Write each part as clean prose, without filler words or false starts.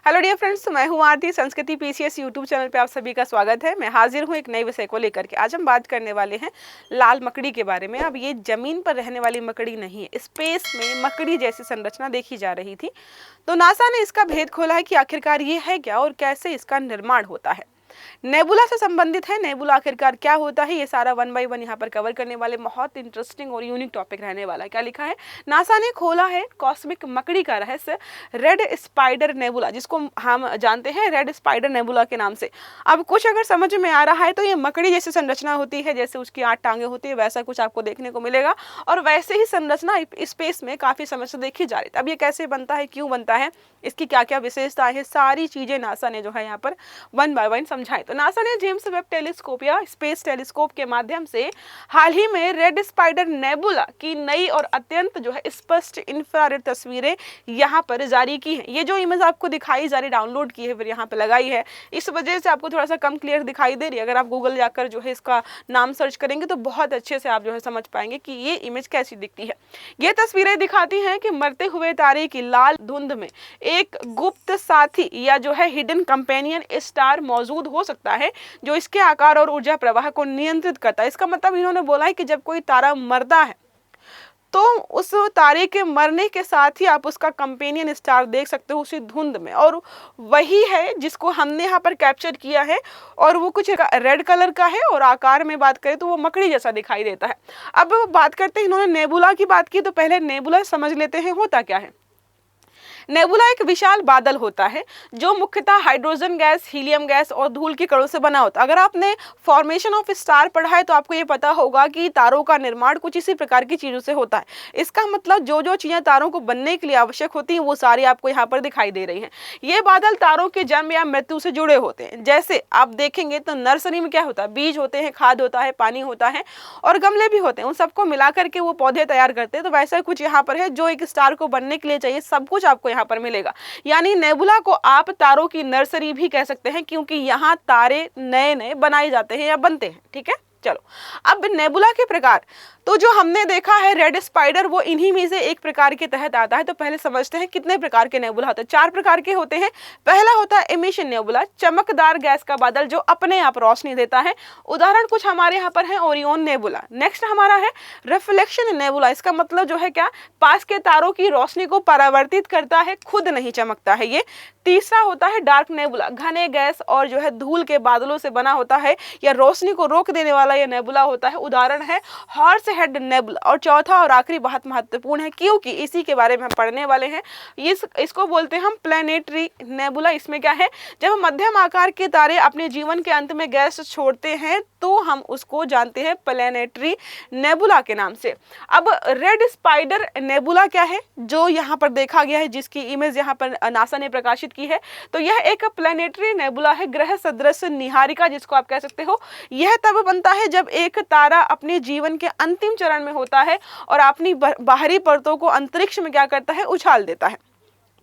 Hello dear friends, मैं हूं आरती। संस्कृति पीसीएस यूट्यूब चैनल पे आप सभी का स्वागत है। मैं हाजिर हूं एक नए विषय को लेकर के। आज हम बात करने वाले हैं लाल मकड़ी के बारे में। अब ये जमीन पर रहने वाली मकड़ी नहीं है, स्पेस में मकड़ी जैसी संरचना देखी जा रही थी। तो नासा ने इसका भेद खोला है कि आखिरकार ये है क्या और कैसे इसका निर्माण होता है। नेबुला से संबंधित है। नेबुला आखिरकार क्या होता है, ये सारा 1 बाय 1 यहाँ पर कवर करने वाले बहुत इंटरेस्टिंग और यूनिक टॉपिक रहने वाला है। क्या लिखा है, नासा ने खोला है कॉस्मिक मकड़ी का रहस्य, रेड स्पाइडर नेबुला, जिसको हम जानते हैं रेड स्पाइडर नेबुला के नाम से। अब कुछ अगर समझ में आ रहा है तो ये मकड़ी जैसी संरचना होती है, जैसे उसकी 8 टांगे होती है, वैसा कुछ आपको देखने को मिलेगा। और वैसे ही संरचना स्पेस में काफी समय से देखी जा रही है। अब ये कैसे बनता है, क्यों बनता है, इसकी क्या क्या विशेषताएं है, सारी चीजें नासा ने जो है यहाँ पर 1 बाय 1 समझाई। तो नासा ने जेम्स वेब टेलीस्कोप या स्पेस टेलीस्कोप के माध्यम से हाल ही में रेड स्पाइडर नेबुला की नई और अत्यंत जो है स्पष्ट इंफ्रारेड तस्वीरें यहाँ पर जारी की हैं। ये जो इमेज आपको दिखाई जा रही, डाउनलोड की है, फिर यहाँ पे लगाई है, इस वजह से आपको थोड़ा सा कम क्लियर दिखाई दे रही है। अगर आप गूगल जाकर जो है इसका नाम सर्च करेंगे तो बहुत अच्छे से आप जो है समझ पाएंगे कि ये इमेज कैसी दिखती है। ये तस्वीरें दिखाती हैं कि मरते हुए तारे की लाल धुंध में एक गुप्त साथी या जो है हिडन कंपेनियन स्टार मौजूद हो सकता है, जो इसके आकार और ऊर्जा प्रवाह को नियंत्रित करता है। इसका मतलब इन्होंने बोला है कि जब कोई तारा मरता है तो उस तारे के मरने के साथ ही आप उसका कंपेनियन स्टार देख सकते हो उसी धुंध में, और वही है जिसको हमने यहाँ पर कैप्चर किया है। और वो कुछ रेड कलर का है और आकार में बात करें तो वो मकड़ी जैसा दिखाई देता है। अब बात करते हैं, इन्होंने नेबुला की बात की, तो पहले नेबुला समझ लेते हैं होता क्या है। नेबुला एक विशाल बादल होता है जो मुख्यतः हाइड्रोजन गैस, हीलियम गैस और धूल के कणों से बना होता है। अगर आपने फॉर्मेशन ऑफ स्टार पढ़ा है तो आपको ये पता होगा कि तारों का निर्माण कुछ इसी प्रकार की चीजों से होता है। इसका मतलब जो जो चीजें तारों को बनने के लिए आवश्यक होती हैं वो सारी आपको यहाँ पर दिखाई दे रही हैं। ये बादल तारों के जन्म या मृत्यु से जुड़े होते हैं। जैसे आप देखेंगे तो नर्सरी में क्या होता है, बीज होते हैं, खाद होता है, पानी होता है और गमले भी होते हैं। उन सबको मिला करके वो पौधे तैयार करते हैं। तो वैसा कुछ यहाँ पर है, जो एक स्टार को बनने के लिए चाहिए सब कुछ आपको यहाँ पर मिलेगा। यानी नेबुला को आप तारों की नर्सरी भी कह सकते हैं, क्योंकि यहाँ तारे नए नए बनाए जाते हैं या बनते हैं। ठीक है, चलो अब नेबुला के प्रकार, तो जो हमने देखा है रेड स्पाइडर, वो इन्हीं में से एक प्रकार के तहत आता है। तो पहले समझते हैं कितने प्रकार के नेबुला होते हैं। 4 प्रकार के होते हैं। पहला होता है एमिशन नेबुला, चमकदार गैस का बादल जो अपने आप रोशनी देता है। उदाहरण कुछ हमारे यहाँ पर है ओरियन नेबुला। नेक्स्ट हमारा है रिफ्लेक्शन नेबुला। इसका मतलब जो है क्या, पास के तारों की रोशनी को परावर्तित करता है, खुद नहीं चमकता है ये। तीसरा होता है डार्क नेबुला, घने गैस और जो है धूल के बादलों से बना होता है या रोशनी को रोक देने वाला यह नेबुला होता है। उदाहरण है हॉर्स हेड नेबुला। और चौथा और आखिरी बहुत महत्वपूर्ण है, क्योंकि इसी के बारे में हम पढ़ने वाले हैं। इसको बोलते हैं हम प्लैनेटरी नेबुला। इसमें क्या है, जब मध्यम आकार के तारे अपने जीवन के अंत में गैस छोड़ते हैं तो हम उसको जानते हैं प्लैनेटरी नेबुला के नाम से। अब रेड स्पाइडर नेबुला क्या है, जो यहाँ पर देखा गया है, जिसकी इमेज यहाँ पर नासा ने प्रकाशित की है, तो यह एक प्लैनेटरी नेबुला है, ग्रह सदृश निहारिका जिसको आप कह सकते हो। यह तब बनता है जब एक तारा अपने जीवन के अंतिम चरण में होता है और अपनी बाहरी परतों को अंतरिक्ष में क्या करता है, उछाल देता है।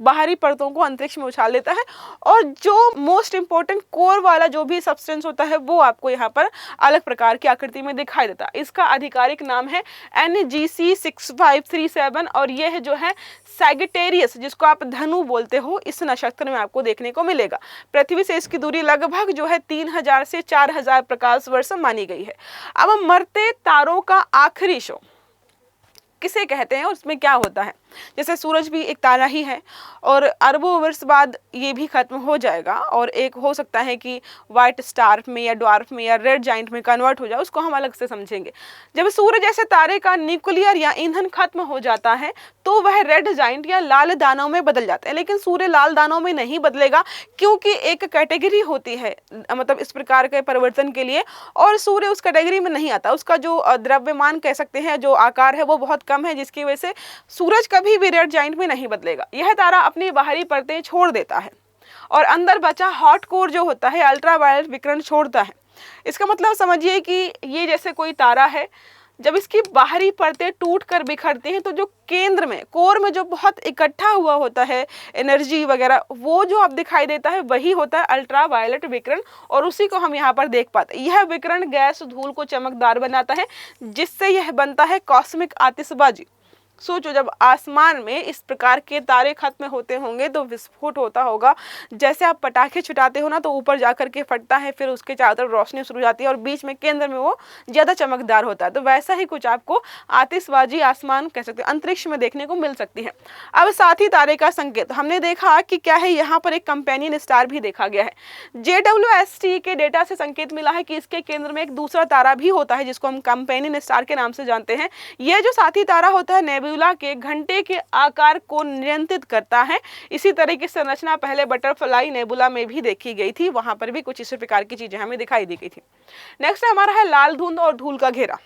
बाहरी परतों को अंतरिक्ष में उछाल देता है और जो मोस्ट इंपॉर्टेंट कोर वाला जो भी सब्सटेंस होता है वो आपको यहाँ पर अलग प्रकार की आकृति में दिखाई देता है। इसका आधिकारिक नाम है NGC6537 और यह जो है सैगिटेरियस, जिसको आप धनु बोलते हो, इस नक्षत्र में आपको देखने को मिलेगा। पृथ्वी से इसकी दूरी लगभग जो है 3000 से 4000 प्रकाश वर्ष मानी गई है। अब मरते तारों का आखिरी शो किसे कहते हैं और उसमें क्या होता है। जैसे सूरज भी एक तारा ही है और अरबों वर्ष बाद ये भी खत्म हो जाएगा और एक हो सकता है कि व्हाइट स्टार में या ड्वार्फ में या रेड जाइंट में कन्वर्ट हो जाए, उसको हम अलग से समझेंगे। जब सूरज जैसे तारे का न्यूक्लियर या ईंधन खत्म हो जाता है तो वह रेड जाइंट या लाल दानों में बदल जाता है। लेकिन सूर्य लाल दानों में नहीं बदलेगा, क्योंकि एक कैटेगरी होती है मतलब इस प्रकार के परिवर्तन के लिए, और सूर्य उस कैटेगरी में नहीं आता। उसका जो द्रव्यमान कह सकते हैं, जो आकार है, वो बहुत कम है, जिसकी वजह से सूरज कभी भी रेड जाइंट में नहीं बदलेगा। यह तारा अपनी बाहरी परतें छोड़ देता है और अंदर बचा हॉट कोर जो होता है अल्ट्रावायलेट विकिरण छोड़ता है। इसका मतलब समझिए कि ये जैसे कोई तारा है, जब इसकी बाहरी परतें टूट कर बिखरती हैं तो जो केंद्र में, कोर में जो बहुत इकट्ठा हुआ होता है एनर्जी वगैरह, वो जो अब दिखाई देता है वही होता है अल्ट्रावायलेट विकिरण, और उसी को हम यहाँ पर देख पाते हैं। यह विकिरण गैस धूल को चमकदार बनाता है, जिससे यह बनता है कॉस्मिक आतिशबाजी। सोचो जब आसमान में इस प्रकार के तारे खत्म होते होंगे तो विस्फोट होता होगा। जैसे आप पटाखे छुटाते हो ना तो ऊपर जाकर के फटता है, फिर उसके चारों तरफ रोशनी शुरू हो जाती है और बीच में केंद्र में वो ज्यादा चमकदार होता है। तो वैसा ही कुछ आपको आतिशबाजी आसमान कह सकते हैं अंतरिक्ष में देखने को मिल सकती है। अब साथी तारे का संकेत हमने देखा कि क्या है, यहाँ पर एक कंपेनियन स्टार भी देखा गया है। JWST के डेटा से संकेत मिला है कि इसके केंद्र में एक दूसरा तारा भी होता है जिसको हम कंपेनियन स्टार के नाम से जानते हैं। यह जो साथी तारा होता है नेबुला के घंटे के आकार को नियंत्रित करता है। इसी तरह की संरचना पहले बटरफ्लाई नेबुला में भी देखी गई थी, वहां पर भी कुछ इसी प्रकार की चीजें हमें दिखाई दी गई थी। नेक्स्ट हमारा है लाल धुंध और धूल का घेरा।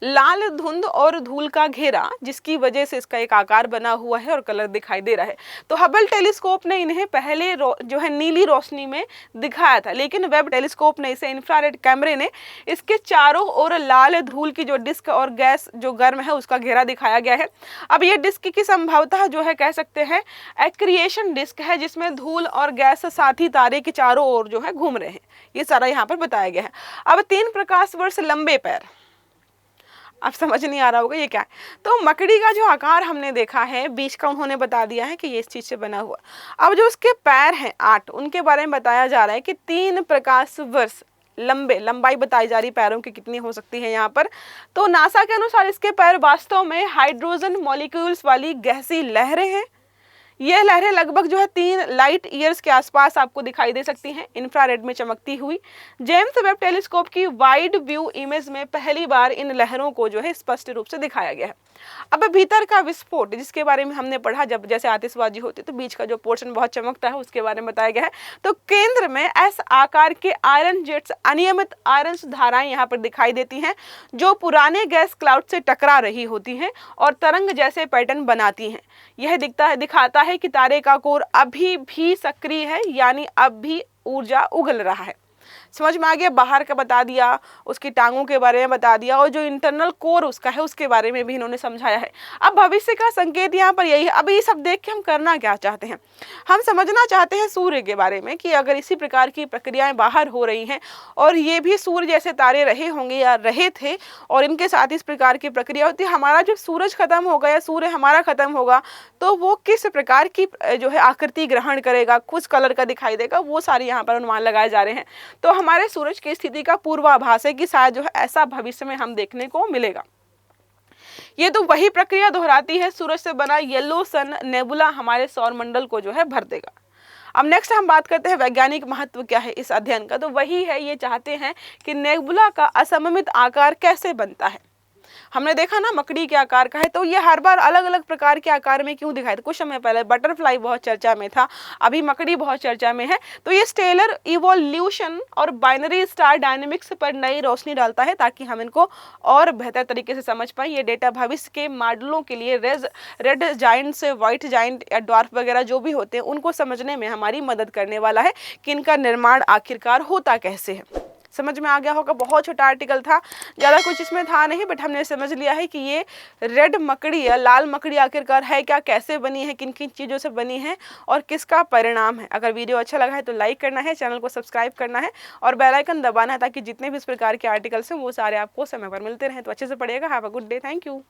लाल धुंध और धूल का घेरा जिसकी वजह से इसका एक आकार बना हुआ है और कलर दिखाई दे रहा है। तो हबल टेलीस्कोप ने इन्हें पहले जो है नीली रोशनी में दिखाया था, लेकिन वेब टेलीस्कोप ने इसे इंफ्रारेड कैमरे ने इसके चारों ओर लाल धूल की जो डिस्क और गैस जो गर्म है उसका घेरा दिखाया गया है। अब ये डिस्क की संभवतः जो है कह सकते हैं एक्रिएशन डिस्क है, जिसमें धूल और गैस साथी तारे के चारों ओर जो है घूम रहे हैं। ये सारा यहाँ पर बताया गया है। अब 3 प्रकाश वर्ष लंबे पैर, अब समझ नहीं आ रहा होगा ये क्या है। तो मकड़ी का जो आकार हमने देखा है बीच का उन्होंने बता दिया है कि ये इस चीज से बना हुआ। अब जो उसके पैर हैं 8, उनके बारे में बताया जा रहा है कि 3 प्रकाश वर्ष लंबाई बताई जा रही पैरों की कितनी हो सकती है यहाँ पर। तो नासा के अनुसार इसके पैर वास्तव में हाइड्रोजन मॉलिक्यूल्स वाली गैसी लहरें हैं। ये लहरें लगभग जो है 3 लाइट ईयर्स के आसपास आपको दिखाई दे सकती हैं इंफ्रारेड में चमकती हुई। जेम्स वेब टेलीस्कोप की वाइड व्यू इमेज में पहली बार इन लहरों को जो है स्पष्ट रूप से दिखाया गया है। अब भीतर का विस्फोट जिसके बारे में हमने पढ़ा, जब जैसे आतिशबाजी होती है तो बीच का जो पोर्शन बहुत चमकता है उसके बारे में बताया गया है। तो केंद्र में एस आकार के आयरन जेट्स, अनियमित आयरन धाराएं यहाँ पर दिखाई देती हैं जो पुराने गैस क्लाउड से टकरा रही होती हैं और तरंग जैसे पैटर्न बनाती हैं। यह दिखाता है कि तारे का कोर अभी भी सक्रिय है, यानी अब भी ऊर्जा उगल रहा है। समझ में आ गया। बाहर का बता दिया, उसकी टांगों के बारे में बता दिया और जो इंटरनल कोर उसका है उसके बारे में भी इन्होंने समझाया है। अब भविष्य का संकेत यहाँ पर यही है। अब ये सब देख के हम करना क्या चाहते हैं, हम समझना चाहते हैं सूर्य के बारे में कि अगर इसी प्रकार की प्रक्रियाएं बाहर हो रही हैं और ये भी सूर्य जैसे तारे रहे होंगे या रहे थे और इनके साथ इस प्रकार की प्रक्रिया होती है, हमारा जब सूरज खत्म होगा या सूर्य हमारा खत्म होगा तो वो किस प्रकार की जो है आकृति ग्रहण करेगा, कुछ कलर का दिखाई देगा, वो सारे यहाँ पर अनुमान लगाए जा रहे हैं। तो हमारे सूरज की स्थिति का पूर्वाभास है कि शायद जो है ऐसा भविष्य में हम देखने को मिलेगा। ये तो वही प्रक्रिया दोहराती है, सूरज से बना येलो सन नेबुला हमारे सौर मंडल को जो है भर देगा। अब नेक्स्ट हम बात करते हैं वैज्ञानिक महत्व क्या है इस अध्ययन का। तो वही है, ये चाहते हैं कि नेबुला का असममित आकार कैसे बनता है। हमने देखा ना मकड़ी के आकार का है, तो ये हर बार अलग अलग प्रकार के आकार में क्यों दिखाई। कुछ समय पहले बटरफ्लाई बहुत चर्चा में था, अभी मकड़ी बहुत चर्चा में है। तो ये स्टेलर इवोल्यूशन और बाइनरी स्टार डायनेमिक्स पर नई रोशनी डालता है ताकि हम इनको और बेहतर तरीके से समझ पाए। ये डेटा भविष्य के मॉडलों के लिए रेड जाइंट से व्हाइट जाइंट या ड्वार्फ वगैरह जो भी होते हैं उनको समझने में हमारी मदद करने वाला है कि इनका निर्माण आखिरकार होता कैसे है। समझ में आ गया होगा। बहुत छोटा आर्टिकल था, ज़्यादा कुछ इसमें था नहीं, बट हमने समझ लिया है कि ये रेड मकड़ी या लाल मकड़ी आखिरकार है क्या, कैसे बनी है, किन किन चीज़ों से बनी है और किसका परिणाम है। अगर वीडियो अच्छा लगा है तो लाइक करना है, चैनल को सब्सक्राइब करना है और बेल आइकन दबाना है ताकि जितने भी इस प्रकार के आर्टिकल्स हैं वो सारे आपको समय पर मिलते रहें। तो अच्छे से पढ़िएगा। Have a good day. Thank you.